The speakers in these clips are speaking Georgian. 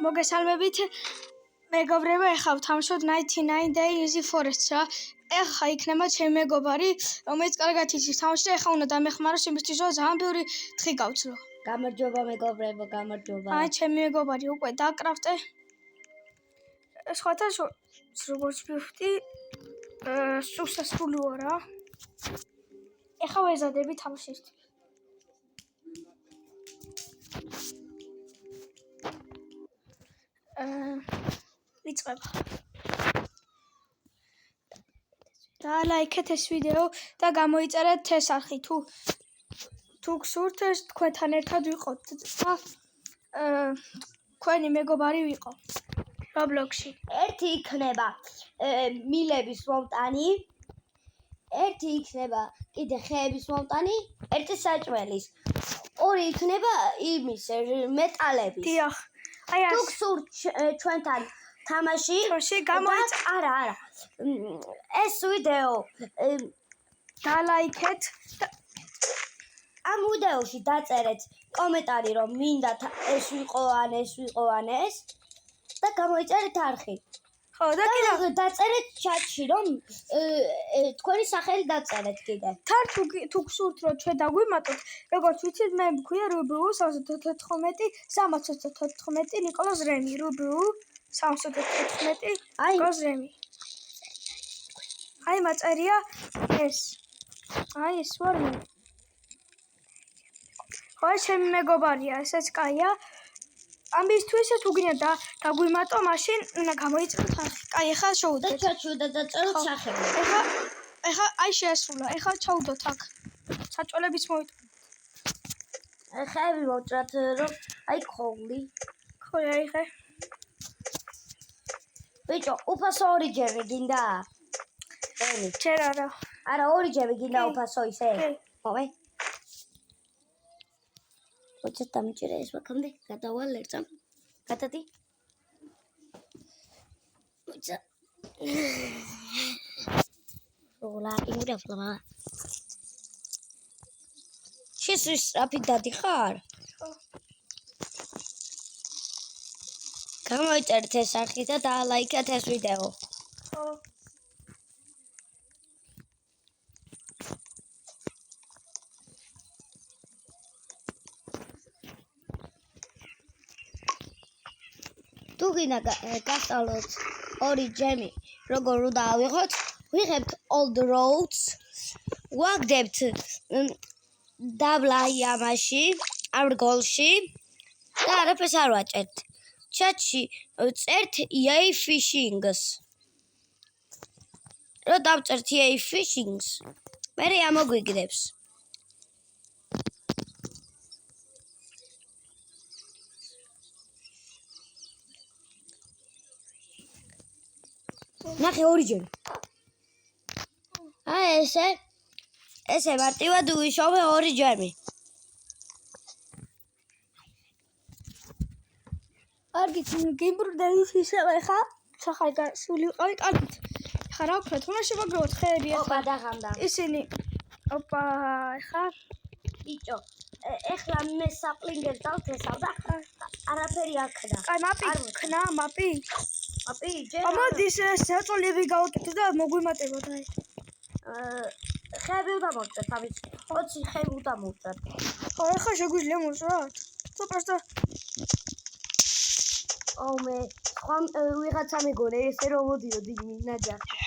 მოგესალმებით მეგობრებო, ეხლა ვთამშობთ 99 Day Easy Forest რა. ეხლა იქნება ჩემი მეგობარი, რომელიც კარგად იცის თამაში და ეხლა უნდა დამეხმაროს იმისთვის, რომ ძალიან ბევრი თხი გავცლო. გამარჯობა მეგობრებო, გამარჯობა. აი, ჩემი მეგობარი უკვე დაკრავტე. სხვათა შორის, როგორც ვიხდი, სულსასრულიო რა. ეხლა ვეზადები თამაშისთვის. ვიწყება. და ლაიქეთ ეს ვიდეო და გამოიწერეთ ეს არხი თუ გსურთ თქვენთან ერთად ვიყოთ და თქვენი მეგობარი ვიყო Roblox-ში. ერთი იქნება მილების მომტანი, ერთი იქნება კიდე ხეების მომტანი, ერთი საჭმელის. ორი იქნება იმის მეტალების. დიახ. აი თუ გსურთ ჩვენთან თამაში, არა. ეს ვიდეო დალაიქეთ და ამ ვიდეოში დაწერეთ კომენტარი, რომ მინდა ეს ვიყო ან ეს და გამოიწერეთ არხი. ხო, და კიდევ დაწერეთ ჩატში, რომ თქვენი სახელი დაწერეთ კიდე. თან თუ გსურთ რომ ჩვენ დაგვიმატოთ, როგორც ვიცით, მე მქვია რუბუ 314 314 ნიკოლოზ რემი რუბუ 314 ნიკოლოზ რემი. აი მაწერია ეს. აი ეს ვარ მე. ხო, ჩემი მეგობარია, ესეც კაია. ამისთვის თუ გინდა დაგვიმატო, მაშინ უნდა გამოიწეროთ არხი. კაი, ახლა შევუდეთ. და ჩატში უნდა დაწეროთ სახელი. ეხლა აი შეასრულა. ეხლა ჩავუდოთ აქ. საჭველებიც მოვიტყვით. ხეები მოვჭრათ, რომ აი ხოლი. ხოლი აი ხე. ბიჭო, უფასო ორი ჯერი გინდა? ჯერ არა. არა, ორი ჯერი გინდა უფასო ისე? მომე. ოჩა დამიჭირე ეს ვაკამდე, გადავალ ერთამ. გადადი. ოჩა. როლა იმურა ფლამა. შესვის რაფით დადიხარ? ხო. გამოიწერეთ ეს არხი და დალაიქეთ ეს ვიდეო. ხო. თუ გინდა გასწავლოთ ორი ჯემი, როგორ უნდა ავიღოთ, ვიღებთ old roads, ვაგდებთ დაბლა ამაში, არგოლში და არაფერს არ ვაჭერთ. ჩატში წერთ EA Fishings. რო დავწერთ EA Fishings, მერე ამოგვიგდებს. ნახე ორი ჯერი. აი ესე მარტივად ვიშოვე ორი ჯემი. კარგით, გიმბრდელი ისევე ხა? სახაი გასული ვიყავი, კარგით. ხა რა ვქნათ, უნდა შევაგროვოთ ხეები ახლა. ოპა დაღამდა. ისინი ოპა, ხა? ბიჭო, ეხლა მე საპლინგერს დავთესავ და არაფერი აქნა. კაი, მაპი ქნა, მაპი. აპი, ჯერ. ამოდის საწოლები გავაკეთე და მოგვიმატებოდ აი. ხეები უნდა მოვჭრათ, ამის 20 ხეები უნდა მოვჭრათ. ხო, ახლა შეგვიძლია მოვჭრათ? სუპერსტა. მე სხვა ვიღაცა მეგონა ესე რომ მოდიოდი ნაჯახი.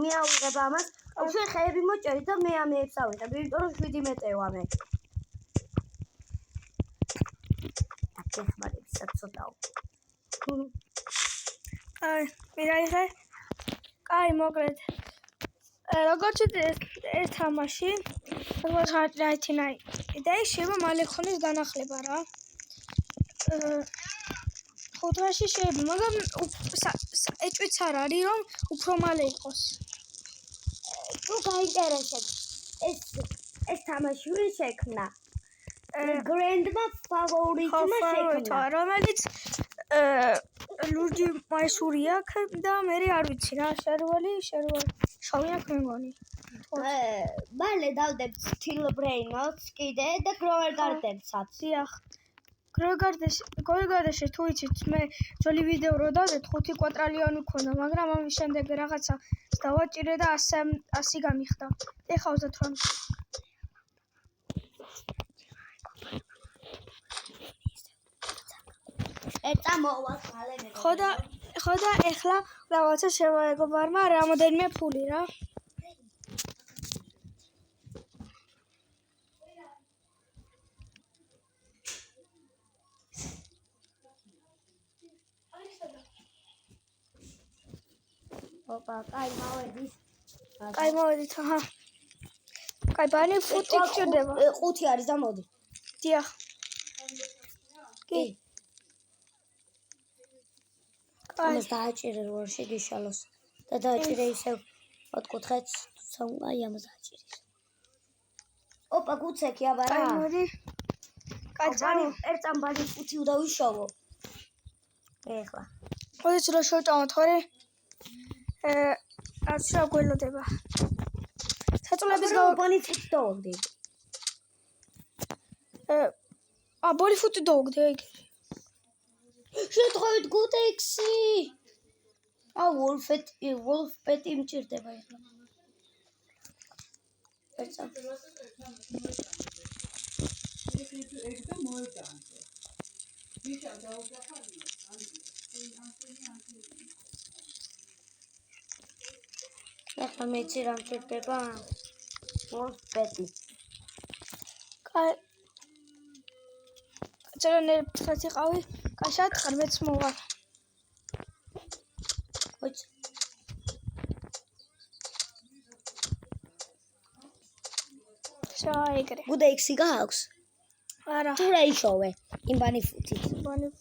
მე ავიღებ ამას, ჩვენ ხეები მოჭერით და მე ამეებს ავიღებ, იმიტომ რომ 7 მეტევა მე. აკეხმარებისაც ცოტაო. აი, მირაიხე. კაი, მოკლედ. როგორც ეს თამაში, როგორც 99 Day შევა მალე ხონის განახლება რა. 5 დღეში შეიძლება, მაგრამ ეჭვიც არ არის, რომ უფრო მალე იყოს. თუ გაინტერესებს ეს თამაში ვინ შექმნა? Grandma Favorite-მა შექმნა. რომელიც ლურჯი მაისური აქვს და მე არ ვიცი რა, შერვალი შავი აქვს მე მგონი. მალე დავდებთ Steel Brain-ს კიდე და Grover Garden-საც. დიახ. გოიგარდაში თუ იცით მე ძველი ვიდეო რო დავდეთ 5 კვადრილიონი მქონდა მაგრამ ამის შემდეგ რაღაცა დავაჭირე და 100 გამიხდა ეხა 38 ეცა მოვა ხალე მე ხო და ეხლა რაღაცა შემოეგობარმა რამოდენიმე ფული რა ოპა კაი მოვედით კაი მოვედით აჰა კაი ბანი ფუტი გჭირდება 5 არის და მოდი დიახ კი ამას დააჭირე რომ შეგიშალოს და დააჭირე ისევ ოთხკუთხედს აი ამას დააჭირე ოპა გუცეკი აბა რა კაი მოდი კაი ერთამ ბანი 5 უნდა ვიშოვო ეხლა ხოდით რო შევჭამოთ ხორი რა გველოდება საწოლების ბანი 5 დავაგდე ბოლი ფუტი დავაგდე ეგ შეთხოვეთ გუტექსი ვოლფპეტი მჭირდება ეხლა ერთსა ეხლა მეცი რა მჭირდება ვოლფპეტი კაი წერანერ ფხეთ იყავი კაშა 19 მოვა ოც შაიგრე გუტექსი გააქვს არა თუ რა იშოვე იმ ბანი 5 ბანი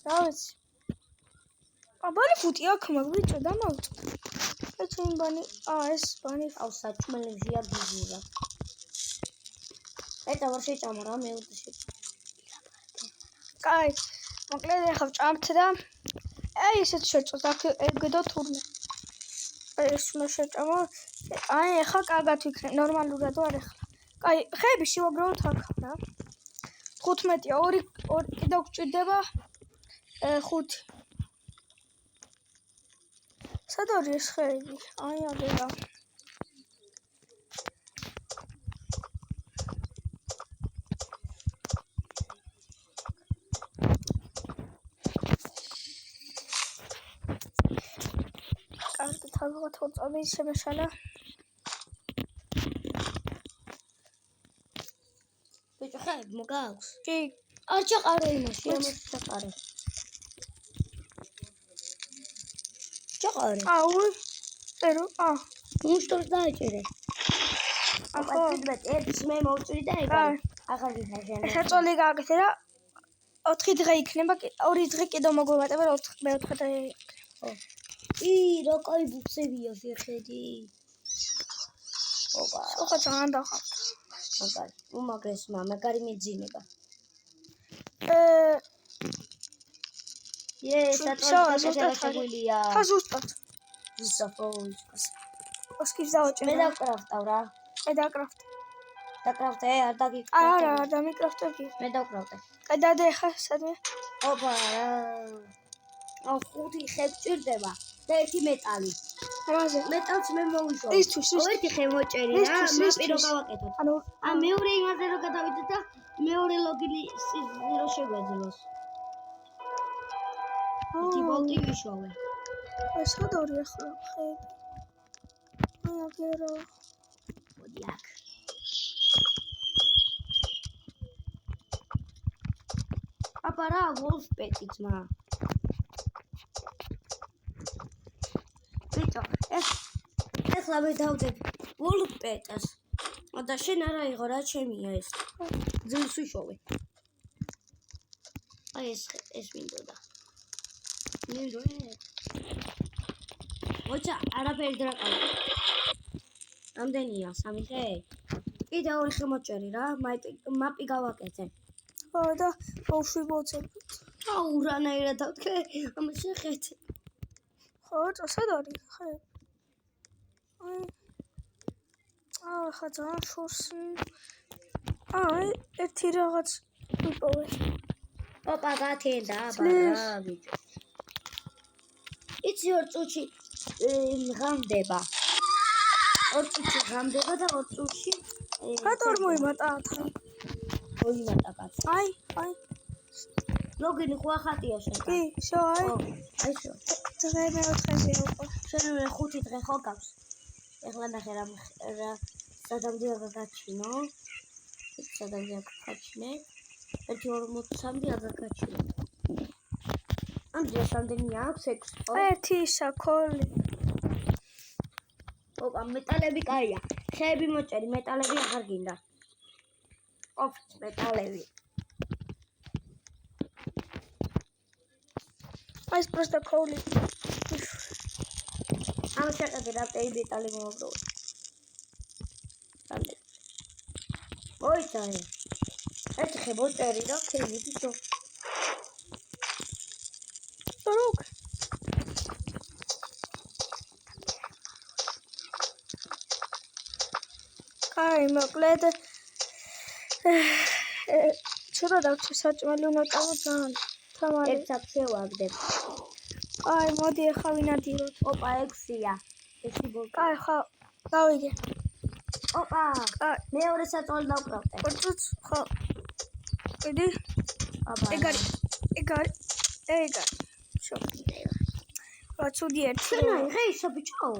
რა ვიცი ბანი ფუტი აქ მაგ და მოვწ ეს იმ ბანი ეს ბანი საჭმელია ბიზურა ეტა ვარ შეჭამა რა მე უნდა კაი მოკლედ ახლა ვჭამთ და აი ესეთ შეწოთ აქ ეგდო თურმე ეს მე შეჭამა აი ახლა კარგად ვიქნე ნორმალურად ვარ ახლა კაი ხეები შევაგროვოთ აქ რა 15-ია 2 კიდევ გჭირდება 5 სად არის ეს ხეები აი აგერა თავიღოთ ოწამის შემეშალა ბიჭო ხაი მოგაქვს კი არ ჩაყარე იმაში ამას ჩაყარე ჩაყარე აუ ერო მუშტოს დააჭირე ახლა ერთს მე მოვწვი და ეგ ახალი ხაშენ შეწოლი გააკეთე და 4 დღე იქნება 2 დღე კიდევ მოგვემატება 4 დღე ხო რა კაი ბუცებია შეხედი ოპა ხო ძალიან დახავთ მაგარი უმაგრეს მაგარი მეძინება საწოლია ხა ზუსტად ოსკის დავაჭერე მე დავკრაფტავ რა მე დაკრაფტე არ დაგიკრაფტე არა დამიკრაფტე კი მე დავკრაფტე კაი დადე ხა სადმე ოპა რა 5 ხე გჭირდება და 1 მეტალი რაზე მეტალს მე მოვიშოვე ისთვის 1 ხე მოჭერი რა მაპი რო გავაკეთოთ ანუ მეორე იმაზე რო გადავიდეთ და მეორე ლოგინი რო შეგვეძლოს ტიპოლტი ვიშოვე ეს რა დორი ახლა ხეები აი აგერო მოდი აქ აპა რა ვოლფპეტი ძმა ბიჭო ეხლა მე დავდებ ვოლფპეტას და შენ არ აიღო რა ჩემია ეს ძილს ვიშოვე აი ეს მინდოდა ოცა არაფერი დრაკალა ამდენია 3 ხე კიდე 2 ხე მოჭერი რა მაპი გავაკეთე ხო და ბავშვი მოწევთ აუ რანაირად დავთქე ამას შეხედე ხო სად არის ხე ხა ძალიან შორს აი ერთი რაღაც ვიპოვე ოპა გათენდა წლის. აბა ბიჭო იცი ორ წუთში ღამდება და ორ წუთში რატო არ მოიმატა თან? მოიმატა კაცი აი ლოგინი ხო ახატია შენ კი შო აი აი შო დღე მეოთხეზე უკვე შენ 5 დღე ხო გაქვს ეხლა ნახე რა სადამდე აგაგაჩინო სადამდე აგაგაჩინე 1:43 აგაგაჩინე ამ დღეს რამდენი აქვს 6 ხო ერთი საქოლი ოპა მეტალები კაია ხეები მოჭერი მეტალები აღარ გინდა ოფ მეტალები ეს პროსტა ქოლი ამ შეკეთე რა მეტალი მოუბრუნე სამდე მოიწარე ერთი ხე მოჭერი რა ხელი ბიჭო რუკ აი მოკლედ ცოტა დავჭი საჭმელი უნდა წამოძან თამარი ერთად შევაგდებ აი მოდი ახლა ვინადიროთ ოპა 6-ია ესი ბოლტი აი ხო გავიგე ოპა მეორე საწოლი დავკრავდე პორტუც ხო იდი აბა ეგარი შო რა ცუდი ერთი შენაი ღეისა ბიჭო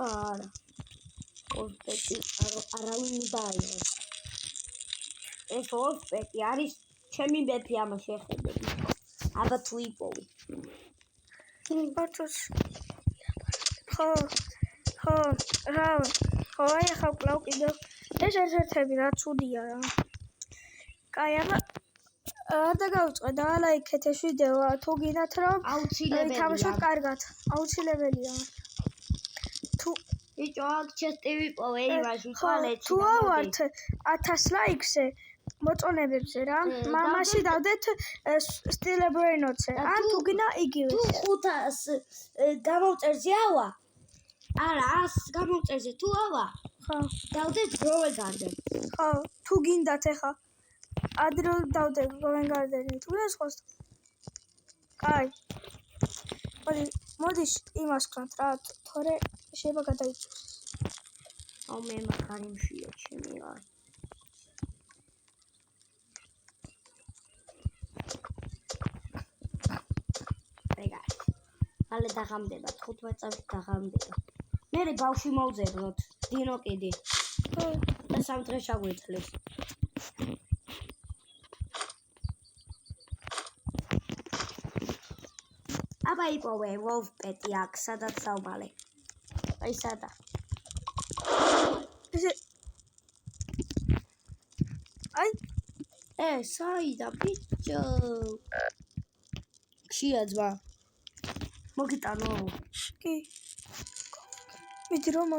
არა ორპეტი არავინ დაიო ეს ორპეტი არის ჩემი მეფე ამა შეხედები აბა თუ იპოვი პორტუც ხო რა ხო აი ახლა კლავ კიდევ ეს ერთ-ერთები რა ცუდია რა კაი აბა არ დაგავიწყე და ლაიქეთ ეს ვიდეო თუ გინდათ რომ აუცილებელია თამაშოთ კარგად აუცილებელია თუ ბიჭო აქ ჩესტი ვიპოვე იმაში თვალეთში თუ ავართ 1000 ლაიქზე მოწონებებზე რა მამაში დავდეთ სტილებრეინოთზე ან თუ გინდა იგივე თუ 500 გამომწერზე ავა არა 100 გამომწერზე თუ ავა ხო დავდეთ გროვენ გარდენ ხო თუ გინდათ ახლა ადრეულ დავდეთ გროვენ გარდენი თუ ეს ხოს კაი მოდი იმას ვქნათ რა თორე შეიძლება გადაიწვიოს აუ მე მაგარი მშია ჩემი აი ეგარი მალე დაღამდება 15 წამში დაღამდება მე ბავშვი მოვძებნოთ დინო კიდი და 3 დღე შეგვიძლეს აბა იპოვე ვოლფპეტი აქ სადაც საუბალე აი სადა აი საიდა ბიჭო ხშია ძმა მოგიტანო კი მიდი რომ